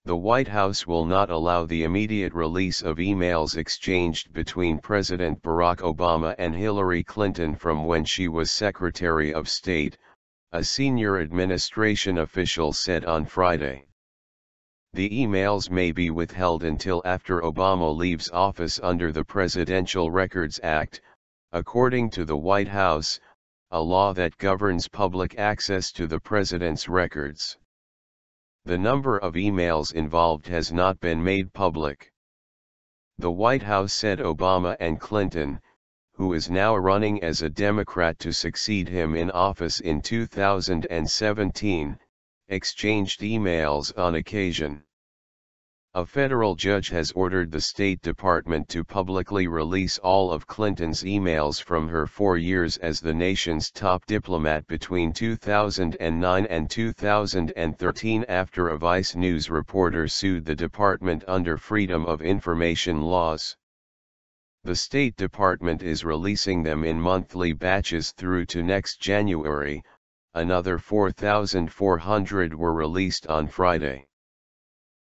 The White House will not allow the immediate release of emails exchanged between President Barack Obama and Hillary Clinton from when she was Secretary of State, a senior administration official said on Friday. The emails may be withheld until after Obama leaves office under the Presidential Records Act, according to the White House, a law that governs public access to the president's records. The number of emails involved has not been made public. The White House said Obama and Clinton, who is now running as a Democrat to succeed him in office in 2017, exchanged emails on occasion. A federal judge has ordered the State Department to publicly release all of Clinton's emails from her 4 years as the nation's top diplomat between 2009 and 2013 after a Vice News reporter sued the department under Freedom of Information laws. The State Department is releasing them in monthly batches through to next January. Another 4,400 were released on Friday.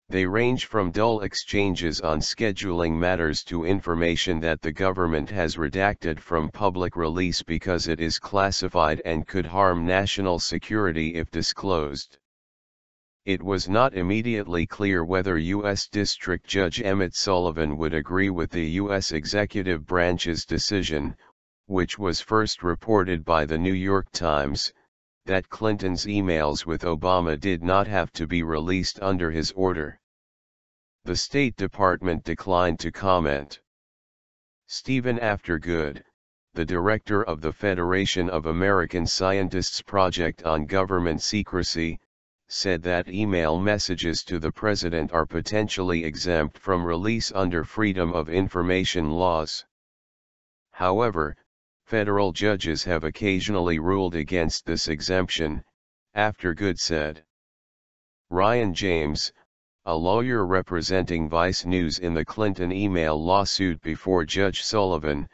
They range from dull exchanges on scheduling matters to information that the government has redacted from public release because it is classified and could harm national security if disclosed. It was not immediately clear whether U.S. District Judge Emmett Sullivan would agree with the U.S. executive branch's decision, which was first reported by the New York Times, that Clinton's emails with Obama did not have to be released under his order. The State Department declined to comment. Stephen Aftergood, the director of the Federation of American Scientists Project on Government Secrecy, said that email messages to the president are potentially exempt from release under Freedom of Information laws. However, federal judges have occasionally ruled against this exemption, Aftergood said. Ryan James, a lawyer representing Vice News in the Clinton email lawsuit before Judge Sullivan,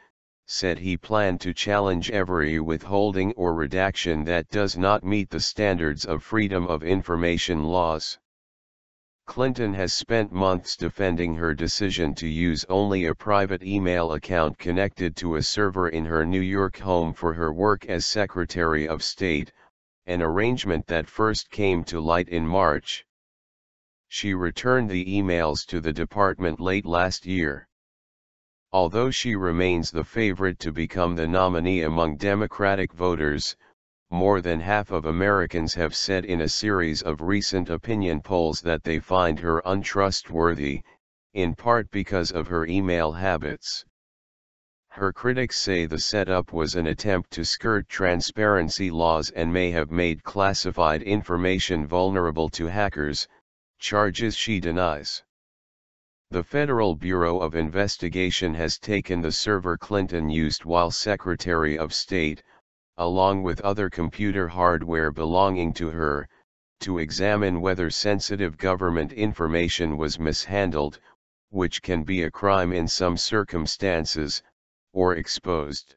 said he planned to challenge every withholding or redaction that does not meet the standards of Freedom of Information laws. Clinton has spent months defending her decision to use only a private email account connected to a server in her New York home for her work as Secretary of State, an arrangement that first came to light in March. She returned the emails to the department late last year. Although she remains the favorite to become the nominee among Democratic voters, more than half of Americans have said in a series of recent opinion polls that they find her untrustworthy, in part because of her email habits. Her critics say the setup was an attempt to skirt transparency laws and may have made classified information vulnerable to hackers, charges she denies. The Federal Bureau of Investigation has taken the server Clinton used while Secretary of State, along with other computer hardware belonging to her, to examine whether sensitive government information was mishandled, which can be a crime in some circumstances, or exposed.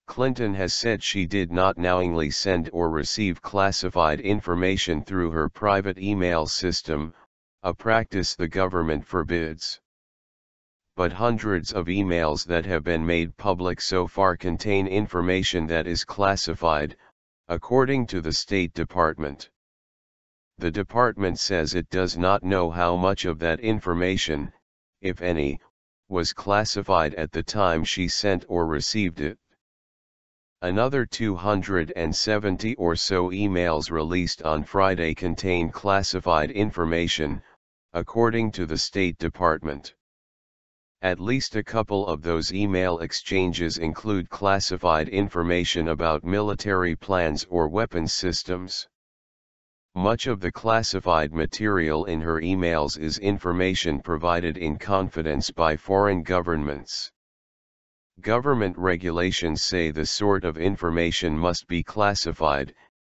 Clinton has said she did not knowingly send or receive classified information through her private email system, a practice the government forbids. But hundreds of emails that have been made public so far contain information that is classified, according to the State Department. The department says it does not know how much of that information, if any, was classified at the time she sent or received it. Another 270 or so emails released on Friday contain classified information, according to the State Department. At least a couple of those email exchanges include classified information about military plans or weapons systems. Much of the classified material in her emails is information provided in confidence by foreign governments. Government regulations say the sort of information must be classified,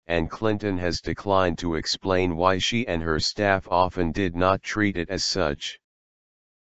and Clinton has declined to explain why she and her staff often did not treat it as such.